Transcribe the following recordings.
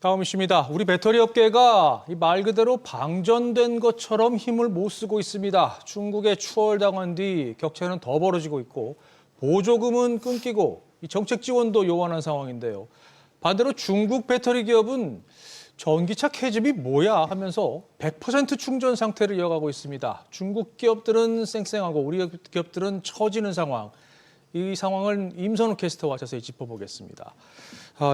다음 이슈입니다. 우리 배터리 업계가 말 그대로 방전된 것처럼 힘을 못 쓰고 있습니다. 중국에 추월당한 뒤 격차는 더 벌어지고 있고 보조금은 끊기고 정책 지원도 요원한 상황인데요. 반대로 중국 배터리 기업은 전기차 캐즘이 뭐야 하면서 100% 충전 상태를 이어가고 있습니다. 중국 기업들은 쌩쌩하고 우리 기업들은 처지는 상황. 이 상황을 임선우 캐스터와 자세히 짚어보겠습니다.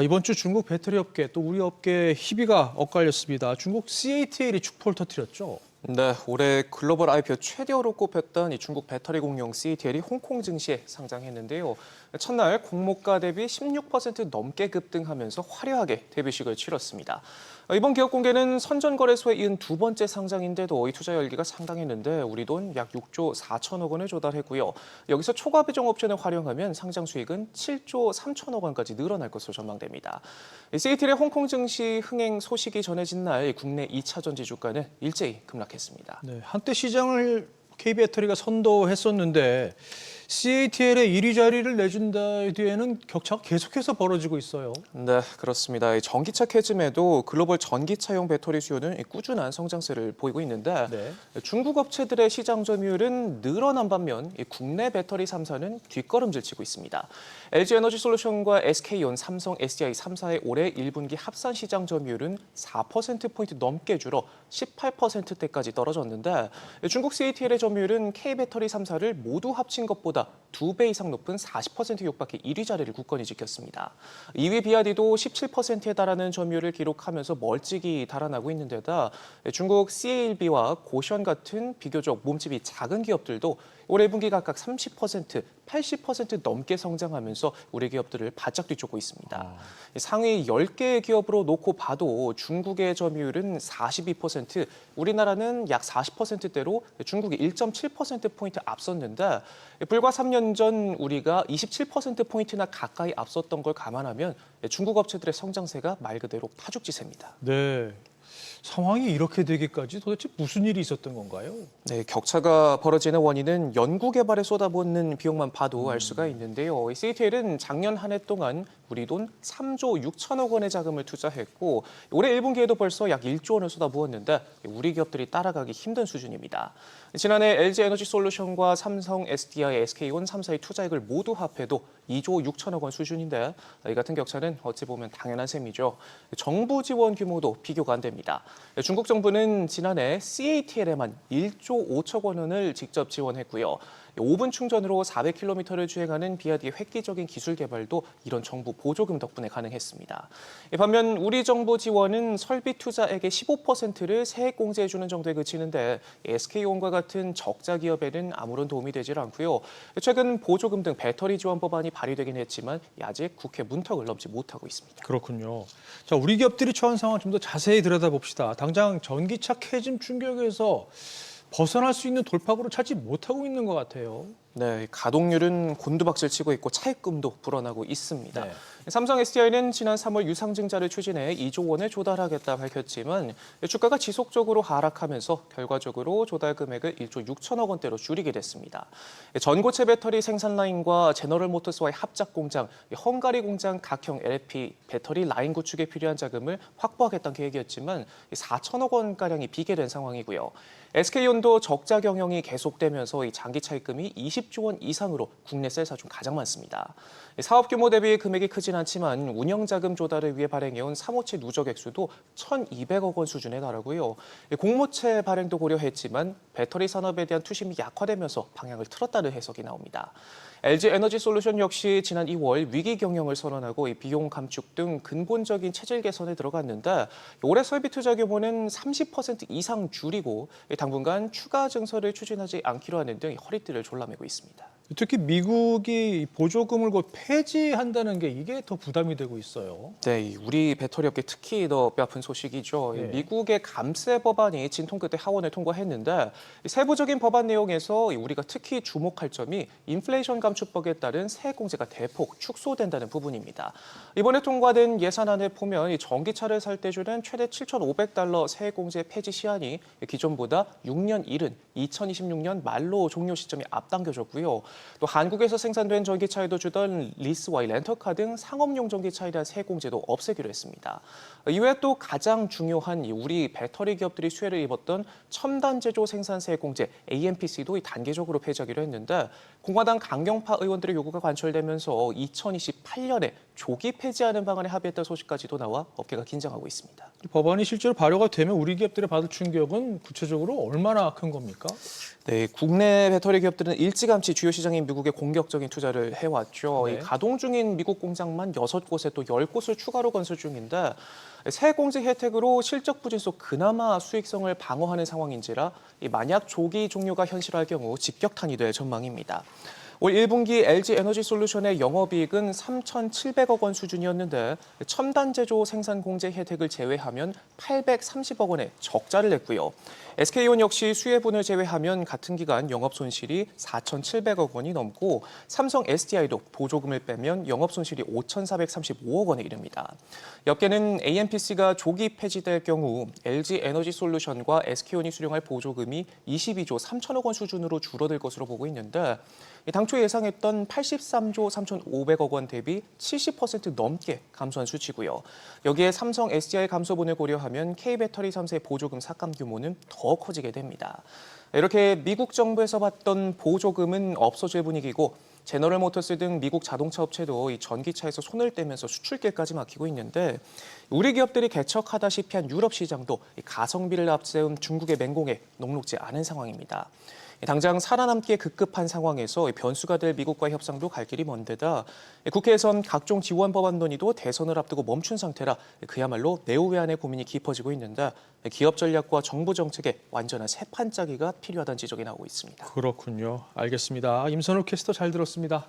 이번 주 중국 배터리 업계 또 우리 업계 희비가 엇갈렸습니다. 중국 CATL이 축포를 터뜨렸죠. 네, 올해 글로벌 IPO 최대어로 꼽혔던 이 중국 배터리 공룡 CATL이 홍콩 증시에 상장했는데요. 첫날 공모가 대비 16% 넘게 급등하면서 화려하게 데뷔식을 치렀습니다. 이번 기업 공개는 선전거래소에 이은 두 번째 상장인데도 이 투자 열기가 상당했는데 우리 돈 약 6조 4천억 원을 조달했고요. 여기서 초과 배정 옵션을 활용하면 상장 수익은 7조 3천억 원까지 늘어날 것으로 전망됩니다. CATL의 홍콩 증시 흥행 소식이 전해진 날 국내 2차 전지 주가는 일제히 급락했습니다. 네, 한때 시장을 K배터리가 선도했었는데 CATL의 1위 자리를 내준 뒤에는 격차가 계속해서 벌어지고 있어요. 네, 그렇습니다. 이 전기차 캐즘에도 글로벌 전기차용 배터리 수요는 꾸준한 성장세를 보이고 있는데 네. 중국 업체들의 시장 점유율은 늘어난 반면 국내 배터리 3사는 뒷걸음질치고 있습니다. LG에너지솔루션과 SK온, 삼성, SDI 3사의 올해 1분기 합산 시장 점유율은 4%포인트 넘게 줄어 18%대까지 떨어졌는데 중국 CATL의 점유율은 K배터리 3사를 모두 합친 것보다 2배 이상 높은 40% 육박해 1위 자리를 굳건히 지켰습니다. 2위 비아디도 17%에 달하는 점유율을 기록하면서 멀찍이 달아나고 있는 데다 중국 CALB와 고션 같은 비교적 몸집이 작은 기업들도 올해 1분기 각각 30%, 80% 넘게 성장하면서 우리 기업들을 바짝 뒤쫓고 있습니다. 상위 10개의 기업으로 놓고 봐도 중국의 점유율은 42%, 우리나라는 약 40%대로 중국이 1.7%포인트 앞섰는데 불과 3년 전 우리가 27%포인트나 가까이 앞섰던 걸 감안하면 중국 업체들의 성장세가 말 그대로 파죽지세입니다. 네. 상황이 이렇게 되기까지 도대체 무슨 일이 있었던 건가요? 네, 격차가 벌어지는 원인은 연구개발에 쏟아붓는 비용만 봐도 알 수가 있는데요. CATL은 작년 한 해 동안 우리 돈 3조 6천억 원의 자금을 투자했고 올해 1분기에도 벌써 약 1조 원을 쏟아부었는데 우리 기업들이 따라가기 힘든 수준입니다. 지난해 LG에너지솔루션과 삼성, SDI, SK온 3사의 투자액을 모두 합해도 2조 6천억 원 수준인데 이 같은 격차는 어찌 보면 당연한 셈이죠. 정부 지원 규모도 비교가 안 됩니다. 중국 정부는 지난해 CATL에만 1조 5천 원을 직접 지원했고요. 5분 충전으로 400km를 주행하는 비아디의 획기적인 기술 개발도 이런 정부 보조금 덕분에 가능했습니다. 반면 우리 정부 지원은 설비 투자액의 15%를 세액 공제해주는 정도에 그치는데 SK온과 같은 적자 기업에는 아무런 도움이 되질 않고요. 최근 보조금 등 배터리 지원 법안이 발의되긴 했지만 아직 국회 문턱을 넘지 못하고 있습니다. 그렇군요. 자, 우리 기업들이 처한 상황 좀 더 자세히 들여다봅시다. 당장 전기차 캐즘 충격에서 벗어날 수 있는 돌파구를 찾지 못하고 있는 것 같아요. 네, 가동률은 곤두박질 치고 있고 차입금도 불어나고 있습니다. 네. 삼성 SDI는 지난 3월 유상증자를 추진해 2조 원을 조달하겠다 밝혔지만 주가가 지속적으로 하락하면서 결과적으로 조달 금액을 1조 6천억 원대로 줄이게 됐습니다. 전고체 배터리 생산 라인과 제너럴 모터스와의 합작 공장, 헝가리 공장 각형 LFP 배터리 라인 구축에 필요한 자금을 확보하겠다는 계획이었지만 4천억 원가량이 비계된 상황이고요. SK온도 적자 경영이 계속되면서 이 장기 차입금이 20조 원 이상으로 국내 셀사 중 가장 많습니다. 사업 규모 대비 금액이 크진 않지만 운영 자금 조달을 위해 발행해온 사모채 누적 액수도 1,200억 원 수준에 달하고요. 공모채 발행도 고려했지만 배터리 산업에 대한 투심이 약화되면서 방향을 틀었다는 해석이 나옵니다. LG에너지솔루션 역시 지난 2월 위기 경영을 선언하고 비용 감축 등 근본적인 체질 개선에 들어갔는데 올해 설비 투자 규모는 30% 이상 줄이고 당분간 추가 증설을 추진하지 않기로 하는 등 허리띠를 졸라매고 있습니다. 특히 미국이 보조금을 곧 폐지한다는 게 이게 더 부담이 되고 있어요. 네, 우리 배터리 업계 특히 더 뼈아픈 소식이죠. 네. 미국의 감세 법안이 진통 끝에 하원을 통과했는데 세부적인 법안 내용에서 우리가 특히 주목할 점이 인플레이션 감축법에 따른 세액 공제가 대폭 축소된다는 부분입니다. 이번에 통과된 예산안을 보면 전기차를 살 때 주는 최대 $7,500 세액 공제 폐지 시한이 기존보다 6년 이른 2026년 말로 종료 시점이 앞당겨졌고요. 또 한국에서 생산된 전기차에도 주던 리스와 렌터카 등 상업용 전기차에 대한 세공제도 없애기로 했습니다. 이외에 또 가장 중요한 우리 배터리 기업들이 수혜를 입었던 첨단 제조 생산 세공제 AMPC도 단계적으로 폐지하기로 했는데 공화당 강경파 의원들의 요구가 관철되면서 2028년에 조기 폐지하는 방안에 합의했다는 소식까지도 나와 업계가 긴장하고 있습니다. 이 법안이 실제로 발효가 되면 우리 기업들이 받을 충격은 구체적으로 얼마나 큰 겁니까? 네, 국내 배터리 기업들은 일찌감치 주요 시장인 미국에 공격적인 투자를 해왔죠. 네. 이 가동 중인 미국 공장만 6곳에 또 10곳을 추가로 건설 중인데 세공제 혜택으로 실적 부진 속 그나마 수익성을 방어하는 상황인지라 만약 조기 종료가 현실화할 경우 직격탄이 될 전망입니다. 올 1분기 LG 에너지 솔루션의 영업이익은 3,700억 원 수준이었는데 첨단 제조 생산 공제 혜택을 제외하면 830억 원의 적자를 냈고요. SK온 역시 수혜분을 제외하면 같은 기간 영업 손실이 4,700억 원이 넘고 삼성 SDI도 보조금을 빼면 영업 손실이 5,435억 원에 이릅니다. 업계는 AMPC가 조기 폐지될 경우 LG 에너지 솔루션과 SK온이 수령할 보조금이 22조 3천억 원 수준으로 줄어들 것으로 보고 있는데 당초 예상했던 83조 3,500억 원 대비 70% 넘게 감소한 수치고요. 여기에 삼성 SDI 감소분을 고려하면 K배터리 3사의 보조금 삭감 규모는 더 커지게 됩니다. 이렇게 미국 정부에서 받던 보조금은 없어질 분위기고 제너럴 모터스 등 미국 자동차 업체도 이 전기차에서 손을 떼면서 수출길까지 막히고 있는데 우리 기업들이 개척하다시피 한 유럽 시장도 가성비를 앞세운 중국의 맹공에 녹록지 않은 상황입니다. 당장 살아남기에 급급한 상황에서 변수가 될 미국과의 협상도 갈 길이 먼데다 국회에선 각종 지원 법안 논의도 대선을 앞두고 멈춘 상태라 그야말로 내후외환의 고민이 깊어지고 있는데 기업 전략과 정부 정책에 완전한 새판짜기가 필요하다는 지적이 나오고 있습니다. 그렇군요. 알겠습니다. 임선욱 캐스터 잘 들었습니다.